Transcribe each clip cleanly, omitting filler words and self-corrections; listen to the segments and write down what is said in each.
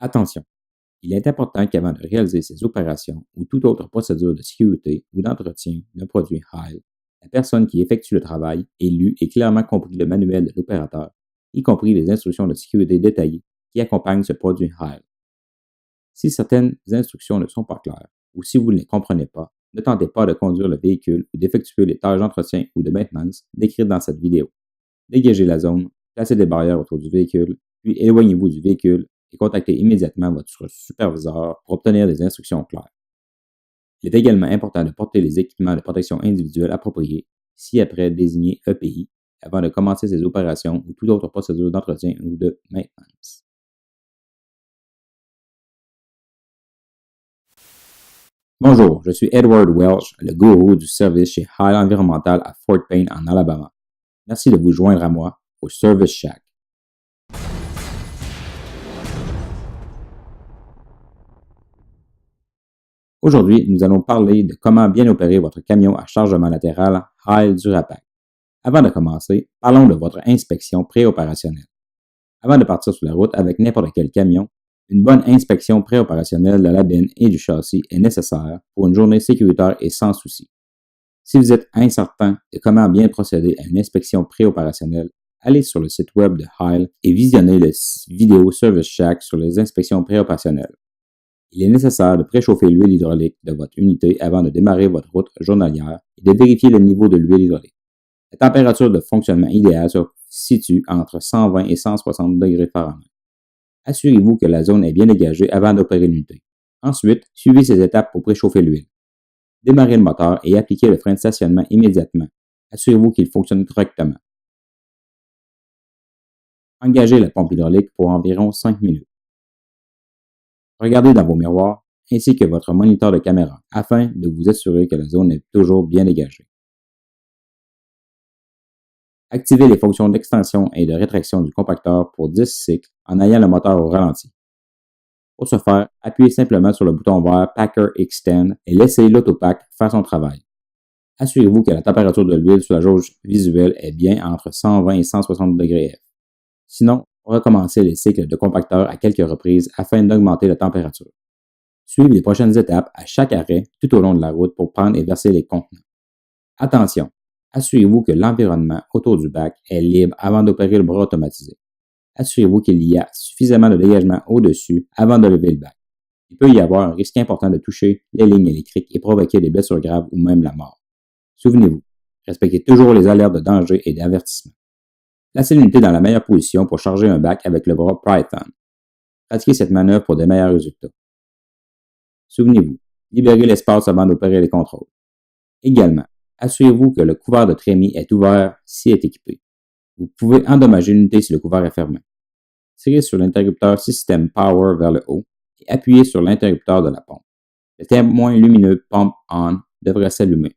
Attention, il est important qu'avant de réaliser ces opérations ou toute autre procédure de sécurité ou d'entretien d'un produit HAIL, la personne qui effectue le travail ait lu et clairement compris le manuel de l'opérateur, y compris les instructions de sécurité détaillées qui accompagnent ce produit HAIL. Si certaines instructions ne sont pas claires ou si vous ne les comprenez pas, ne tentez pas de conduire le véhicule ou d'effectuer les tâches d'entretien ou de maintenance décrites dans cette vidéo. Dégagez la zone, placez des barrières autour du véhicule, puis éloignez-vous du véhicule et contactez immédiatement votre superviseur pour obtenir des instructions claires. Il est également important de porter les équipements de protection individuelle appropriés, ci-après désignés EPI, avant de commencer ces opérations ou toute autre procédure d'entretien ou de maintenance. Bonjour, je suis Edward Welch, le gourou du service chez HAIL Environmental à Fort Payne, en Alabama. Merci de vous joindre à moi au Service Shack. Aujourd'hui, nous allons parler de comment bien opérer votre camion à chargement latéral HAIL Durapac. Avant de commencer, parlons de votre inspection préopérationnelle. Avant de partir sur la route avec n'importe quel camion, une bonne inspection préopérationnelle de la benne et du châssis est nécessaire pour une journée sécuritaire et sans souci. Si vous êtes incertain de comment bien procéder à une inspection préopérationnelle, allez sur le site web de HAIL et visionnez le vidéo Service Shack sur les inspections préopérationnelles. Il est nécessaire de préchauffer l'huile hydraulique de votre unité avant de démarrer votre route journalière et de vérifier le niveau de l'huile hydraulique. La température de fonctionnement idéale se situe entre 120 et 160 degrés Fahrenheit. Assurez-vous que la zone est bien dégagée avant d'opérer l'unité. Ensuite, suivez ces étapes pour préchauffer l'huile. Démarrez le moteur et appliquez le frein de stationnement immédiatement. Assurez-vous qu'il fonctionne correctement. Engagez la pompe hydraulique pour environ 5 minutes. Regardez dans vos miroirs ainsi que votre moniteur de caméra afin de vous assurer que la zone est toujours bien dégagée. Activez les fonctions d'extension et de rétraction du compacteur pour 10 cycles en ayant le moteur au ralenti. Pour ce faire, appuyez simplement sur le bouton vert Packer Extend et laissez l'autopack faire son travail. Assurez-vous que la température de l'huile sur la jauge visuelle est bien entre 120 et 160 degrés F. Sinon, recommencez les cycles de compacteur à quelques reprises afin d'augmenter la température. Suivez les prochaines étapes à chaque arrêt tout au long de la route pour prendre et verser les contenants. Attention! Assurez-vous que l'environnement autour du bac est libre avant d'opérer le bras automatisé. Assurez-vous qu'il y a suffisamment de dégagement au-dessus avant de lever le bac. Il peut y avoir un risque important de toucher les lignes électriques et provoquer des blessures graves ou même la mort. Souvenez-vous, respectez toujours les alertes de danger et d'avertissement. Placez l'unité dans la meilleure position pour charger un bac avec le bras Python. Pratiquez cette manœuvre pour de meilleurs résultats. Souvenez-vous, libérez l'espace avant d'opérer les contrôles. Également, assurez-vous que le couvert de trémie est ouvert s'il est équipé. Vous pouvez endommager l'unité si le couvert est fermé. Tirez sur l'interrupteur System Power vers le haut et appuyez sur l'interrupteur de la pompe. Le témoin lumineux Pump On devrait s'allumer.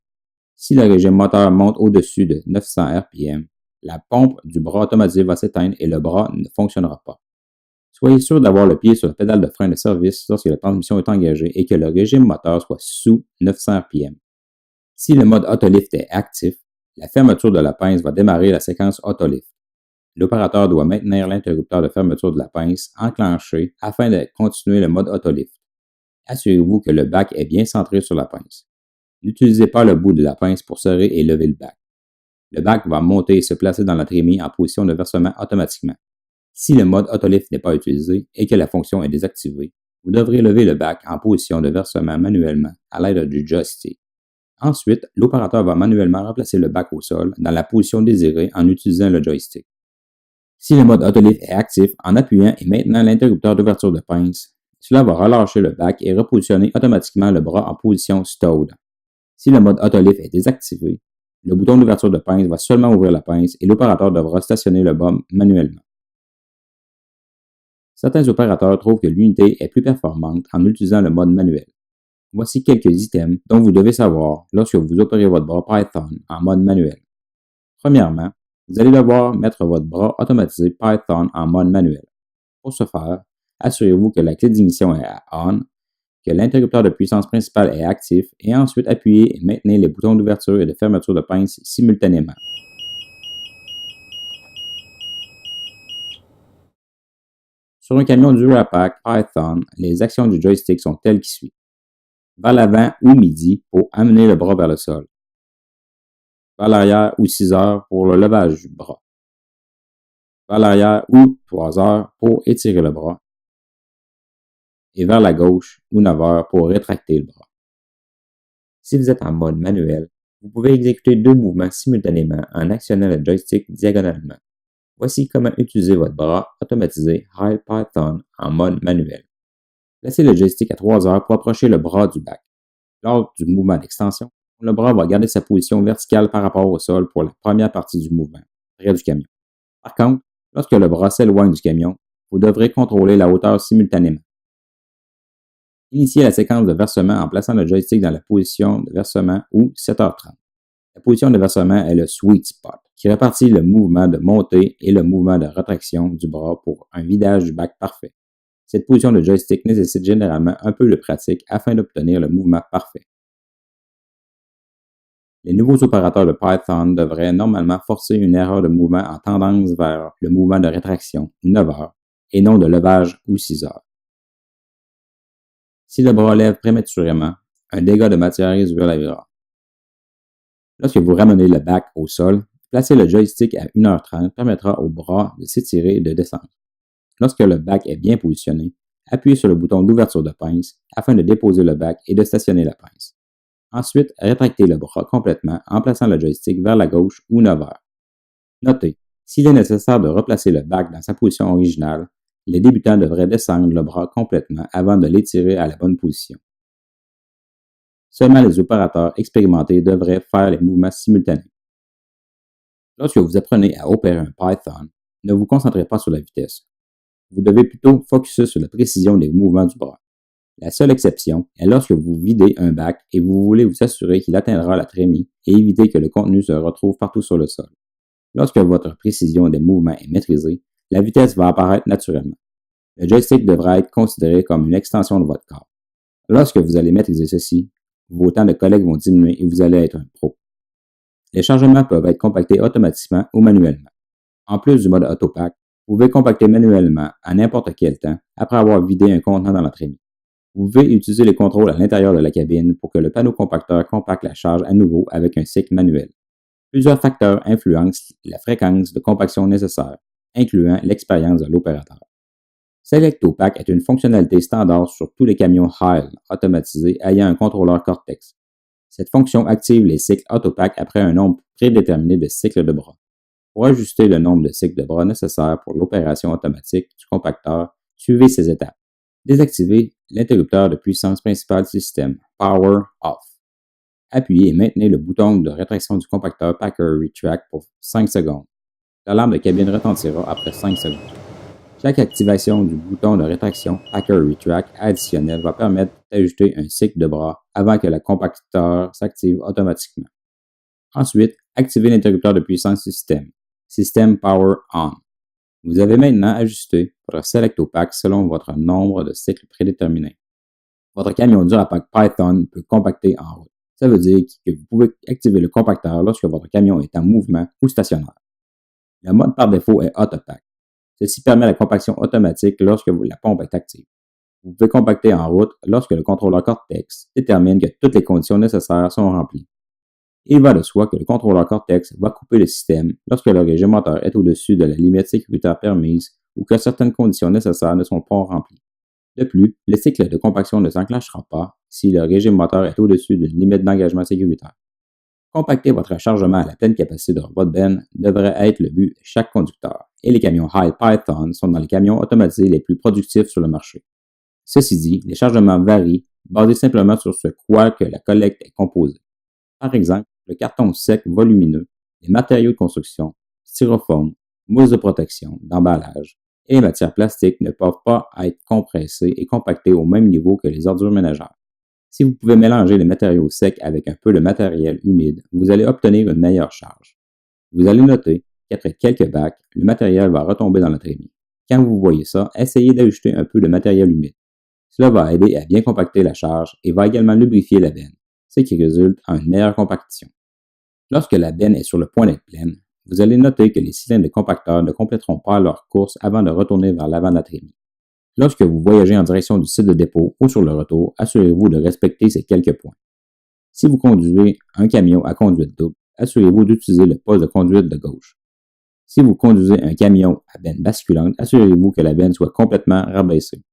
Si le régime moteur monte au-dessus de 900 RPM, la pompe du bras automatisé va s'éteindre et le bras ne fonctionnera pas. Soyez sûr d'avoir le pied sur la pédale de frein de service lorsque la transmission est engagée et que le régime moteur soit sous 900 RPM. Si le mode Autolift est actif, la fermeture de la pince va démarrer la séquence Autolift. L'opérateur doit maintenir l'interrupteur de fermeture de la pince enclenché afin de continuer le mode Autolift. Assurez-vous que le bac est bien centré sur la pince. N'utilisez pas le bout de la pince pour serrer et lever le bac. Le bac va monter et se placer dans la trémie en position de versement automatiquement. Si le mode Autolift n'est pas utilisé et que la fonction est désactivée, vous devrez lever le bac en position de versement manuellement à l'aide du joystick. Ensuite, l'opérateur va manuellement remplacer le bac au sol dans la position désirée en utilisant le joystick. Si le mode Autolift est actif, en appuyant et maintenant l'interrupteur d'ouverture de pince, cela va relâcher le bac et repositionner automatiquement le bras en position Stowed. Si le mode Autolift est désactivé, le bouton d'ouverture de pince va seulement ouvrir la pince et l'opérateur devra stationner le bras manuellement. Certains opérateurs trouvent que l'unité est plus performante en utilisant le mode manuel. Voici quelques items dont vous devez savoir lorsque vous opérez votre bras Python en mode manuel. Premièrement, vous allez devoir mettre votre bras automatisé Python en mode manuel. Pour ce faire, assurez-vous que la clé d'ignition est à On, que l'interrupteur de puissance principale est actif et ensuite appuyez et maintenez les boutons d'ouverture et de fermeture de pince simultanément. Sur un camion Durapack Python, les actions du joystick sont telles qui suit. Vers l'avant ou midi pour amener le bras vers le sol. Vers l'arrière ou 6 heures pour le levage du bras. Vers l'arrière ou 3 heures pour étirer le bras. Et vers la gauche ou 9 heures pour rétracter le bras. Si vous êtes en mode manuel, vous pouvez exécuter 2 mouvements simultanément en actionnant le joystick diagonalement. Voici comment utiliser votre bras automatisé High Python en mode manuel. Placez le joystick à 3 heures pour approcher le bras du back. Lors du mouvement d'extension, le bras va garder sa position verticale par rapport au sol pour la première partie du mouvement, près du camion. Par contre, lorsque le bras s'éloigne du camion, vous devrez contrôler la hauteur simultanément. Initiez la séquence de versement en plaçant le joystick dans la position de versement ou 7h30. La position de versement est le sweet spot, qui répartit le mouvement de montée et le mouvement de rétraction du bras pour un vidage du back parfait. Cette position de joystick nécessite généralement un peu de pratique afin d'obtenir le mouvement parfait. Les nouveaux opérateurs de Python devraient normalement forcer une erreur de mouvement en tendance vers le mouvement de rétraction ou 9 heures et non de levage ou 6 heures. Si le bras lève prématurément, un dégât de matière résiduelle arrivera. Lorsque vous ramenez le back au sol, placer le joystick à 1h30 permettra au bras de s'étirer et de descendre. Lorsque le back est bien positionné, appuyez sur le bouton d'ouverture de pince afin de déposer le back et de stationner la pince. Ensuite, rétractez le bras complètement en plaçant le joystick vers la gauche ou 9 heures. Notez, s'il est nécessaire de replacer le back dans sa position originale, les débutants devraient descendre le bras complètement avant de l'étirer à la bonne position. Seulement les opérateurs expérimentés devraient faire les mouvements simultanés. Lorsque vous apprenez à opérer un Python, ne vous concentrez pas sur la vitesse. Vous devez plutôt focuser sur la précision des mouvements du bras. La seule exception est lorsque vous videz un back et vous voulez vous assurer qu'il atteindra la trémie et éviter que le contenu se retrouve partout sur le sol. Lorsque votre précision des mouvements est maîtrisée, la vitesse va apparaître naturellement. Le joystick devra être considéré comme une extension de votre corps. Lorsque vous allez maîtriser ceci, vos temps de collecte vont diminuer et vous allez être un pro. Les chargements peuvent être compactés automatiquement ou manuellement. En plus du mode autopack, vous pouvez compacter manuellement à n'importe quel temps après avoir vidé un contenant dans la trémie. Vous pouvez utiliser les contrôles à l'intérieur de la cabine pour que le panneau compacteur compacte la charge à nouveau avec un cycle manuel. Plusieurs facteurs influencent la fréquence de compaction nécessaire, incluant l'expérience de l'opérateur. Select-to-Pack est une fonctionnalité standard sur tous les camions HAIL automatisés ayant un contrôleur Cortex. Cette fonction active les cycles Autopack après un nombre prédéterminé de cycles de bras. Pour ajuster le nombre de cycles de bras nécessaires pour l'opération automatique du compacteur, suivez ces étapes. Désactivez l'interrupteur de puissance principal du système, Power Off. Appuyez et maintenez le bouton de rétraction du compacteur Packer Retract pour 5 secondes. L'alarme de cabine retentira après 5 secondes. Chaque activation du bouton de rétraction Packer Retract additionnel va permettre d'ajouter un cycle de bras avant que le compacteur s'active automatiquement. Ensuite, activez l'interrupteur de puissance du système, System Power On. Vous avez maintenant ajusté votre Select-to-Pack selon votre nombre de cycles prédéterminés. Votre camion Durapack Python peut compacter en route. Ça veut dire que vous pouvez activer le compacteur lorsque votre camion est en mouvement ou stationnaire. Le mode par défaut est Autopack. Ceci permet la compaction automatique lorsque la pompe est active. Vous pouvez compacter en route lorsque le contrôleur Cortex détermine que toutes les conditions nécessaires sont remplies. Il va de soi que le contrôleur Cortex va couper le système lorsque le régime moteur est au-dessus de la limite sécuritaire permise ou que certaines conditions nécessaires ne sont pas remplies. De plus, le cycle de compaction ne s'enclenchera pas si le régime moteur est au-dessus d'une limite d'engagement sécuritaire. Compacter votre chargement à la pleine capacité de votre benne devrait être le but de chaque conducteur, et les camions HAIL Python sont dans les camions automatisés les plus productifs sur le marché. Ceci dit, les chargements varient, basés simplement sur ce quoi que la collecte est composée. Par exemple, le carton sec volumineux, les matériaux de construction, styrofoam, mousse de protection, d'emballage et les matières plastiques ne peuvent pas être compressées et compactées au même niveau que les ordures ménagères. Si vous pouvez mélanger les matériaux secs avec un peu de matériel humide, vous allez obtenir une meilleure charge. Vous allez noter qu'après quelques bacs, le matériel va retomber dans la trémie. Quand vous voyez ça, essayez d'ajouter un peu de matériel humide. Cela va aider à bien compacter la charge et va également lubrifier la benne, ce qui résulte en une meilleure compaction. Lorsque la benne est sur le point d'être pleine, vous allez noter que les cylindres de compacteur ne compléteront pas leur course avant de retourner vers l'avant de la trémie. Lorsque vous voyagez en direction du site de dépôt ou sur le retour, assurez-vous de respecter ces quelques points. Si vous conduisez un camion à conduite double, assurez-vous d'utiliser le poste de conduite de gauche. Si vous conduisez un camion à benne basculante, assurez-vous que la benne soit complètement rabaissée.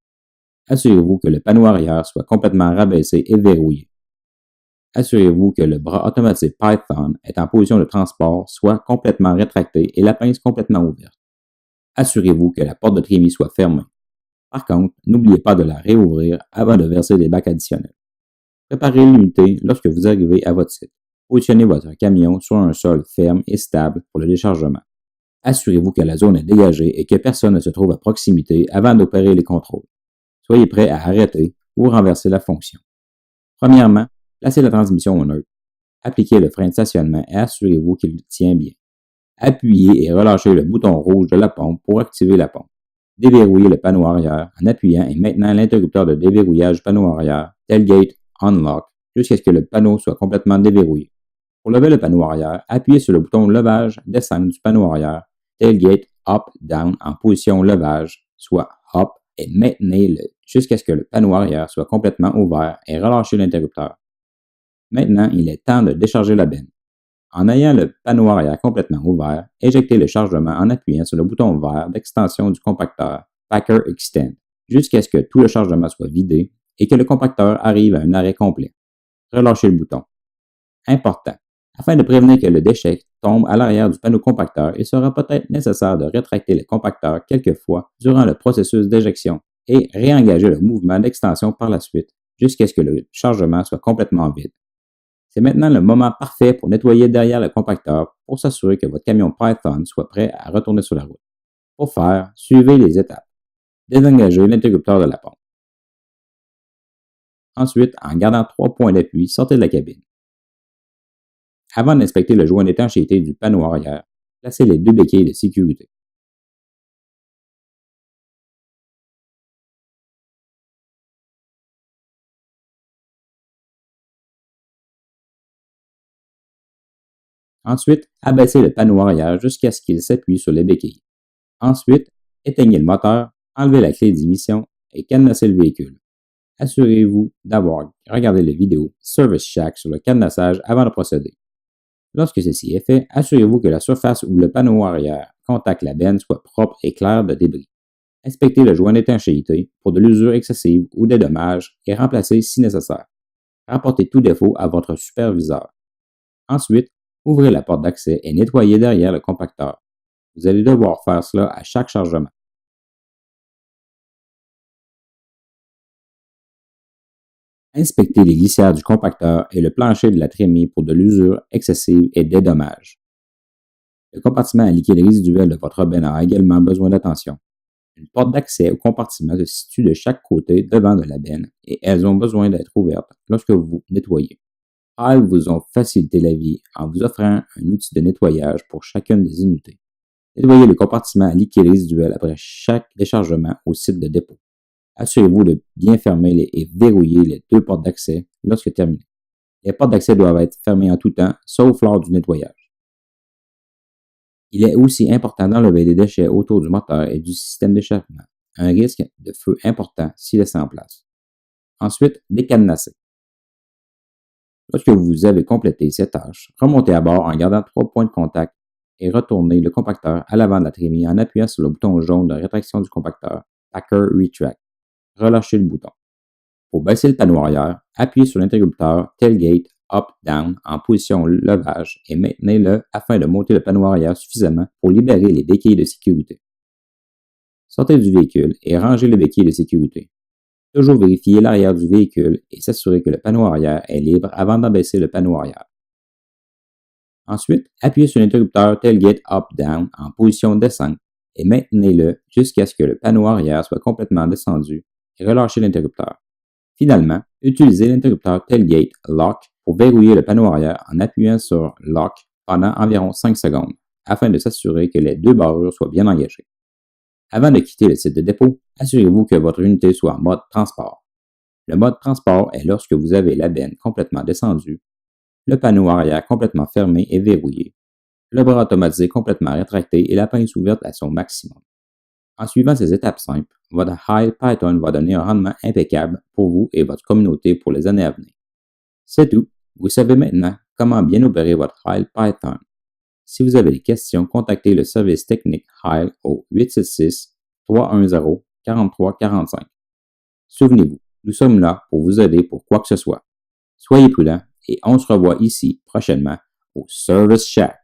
Assurez-vous que le panneau arrière soit complètement rabaissé et verrouillé. Assurez-vous que le bras automatique Python est en position de transport soit complètement rétracté et la pince complètement ouverte. Assurez-vous que la porte de trémie soit fermée. Par contre, n'oubliez pas de la réouvrir avant de verser des bacs additionnels. Préparez l'unité lorsque vous arrivez à votre site. Positionnez votre camion sur un sol ferme et stable pour le déchargement. Assurez-vous que la zone est dégagée et que personne ne se trouve à proximité avant d'opérer les contrôles. Soyez prêt à arrêter ou renverser la fonction. Premièrement, placez la transmission au neutre. Appliquez le frein de stationnement et assurez-vous qu'il tient bien. Appuyez et relâchez le bouton rouge de la pompe pour activer la pompe. Déverrouillez le panneau arrière en appuyant et maintenant l'interrupteur de déverrouillage panneau arrière, tailgate Unlock, jusqu'à ce que le panneau soit complètement déverrouillé. Pour lever le panneau arrière, appuyez sur le bouton levage-descendre du panneau arrière, tailgate Up-Down en position levage, soit Up, et maintenez-le jusqu'à ce que le panneau arrière soit complètement ouvert et relâchez l'interrupteur. Maintenant, il est temps de décharger la benne. En ayant le panneau arrière complètement ouvert, éjectez le chargement en appuyant sur le bouton vert d'extension du compacteur Packer Extend jusqu'à ce que tout le chargement soit vidé et que le compacteur arrive à un arrêt complet. Relâchez le bouton. Important. Afin de prévenir que le déchet tombe à l'arrière du panneau compacteur, il sera peut-être nécessaire de rétracter le compacteur quelques fois durant le processus d'éjection et réengager le mouvement d'extension par la suite jusqu'à ce que le chargement soit complètement vide. C'est maintenant le moment parfait pour nettoyer derrière le compacteur pour s'assurer que votre camion Python soit prêt à retourner sur la route. Pour faire, suivez les étapes. Désengagez l'interrupteur de la pompe. Ensuite, en gardant 3 points d'appui, sortez de la cabine. Avant d'inspecter le joint d'étanchéité du panneau arrière, placez les 2 béquilles de sécurité. Ensuite, abaissez le panneau arrière jusqu'à ce qu'il s'appuie sur les béquilles. Ensuite, éteignez le moteur, enlevez la clé d'ignition et cadenassez le véhicule. Assurez-vous d'avoir regardé la vidéo Service Shack sur le cadenassage avant de procéder. Lorsque ceci est fait, assurez-vous que la surface où le panneau arrière contacte la benne soit propre et claire de débris. Inspectez le joint d'étanchéité pour de l'usure excessive ou des dommages et remplacez si nécessaire. Rapportez tout défaut à votre superviseur. Ensuite, ouvrez la porte d'accès et nettoyez derrière le compacteur. Vous allez devoir faire cela à chaque chargement. Inspectez les glissières du compacteur et le plancher de la trémie pour de l'usure excessive et des dommages. Le compartiment à liquide résiduel de votre benne a également besoin d'attention. Une porte d'accès au compartiment se situe de chaque côté devant de la benne et elles ont besoin d'être ouvertes lorsque vous nettoyez. Elles vous ont facilité la vie en vous offrant un outil de nettoyage pour chacune des unités. Nettoyez le compartiment à liquide résiduel après chaque déchargement au site de dépôt. Assurez-vous de bien fermer et verrouiller les 2 portes d'accès lorsque terminé. Les portes d'accès doivent être fermées en tout temps, sauf lors du nettoyage. Il est aussi important d'enlever les déchets autour du moteur et du système d'échappement, un risque de feu important s'il est en place. Ensuite, décadenasser. Lorsque vous avez complété ces tâches, remontez à bord en gardant 3 points de contact et retournez le compacteur à l'avant de la trémie en appuyant sur le bouton jaune de rétraction du compacteur, Packer Retract. Relâchez le bouton. Pour baisser le panneau arrière, appuyez sur l'interrupteur Tailgate Up-Down en position levage et maintenez-le afin de monter le panneau arrière suffisamment pour libérer les béquilles de sécurité. Sortez du véhicule et rangez les béquilles de sécurité. Toujours vérifier l'arrière du véhicule et s'assurer que le panneau arrière est libre avant d'abaisser le panneau arrière. Ensuite, appuyez sur l'interrupteur Tailgate Up-Down en position descente et maintenez-le jusqu'à ce que le panneau arrière soit complètement descendu et relâchez l'interrupteur. Finalement, utilisez l'interrupteur Tailgate Lock pour verrouiller le panneau arrière en appuyant sur Lock pendant environ 5 secondes afin de s'assurer que les 2 barrures soient bien engagées. Avant de quitter le site de dépôt, assurez-vous que votre unité soit en mode transport. Le mode transport est lorsque vous avez la benne complètement descendue, le panneau arrière complètement fermé et verrouillé, le bras automatisé complètement rétracté et la pince ouverte à son maximum. En suivant ces étapes simples, votre Heil Python va donner un rendement impeccable pour vous et votre communauté pour les années à venir. C'est tout. Vous savez maintenant comment bien opérer votre Heil Python. Si vous avez des questions, contactez le service technique Heil au 866-310-4345. Souvenez-vous, nous sommes là pour vous aider pour quoi que ce soit. Soyez prudents et on se revoit ici prochainement au Service Shack.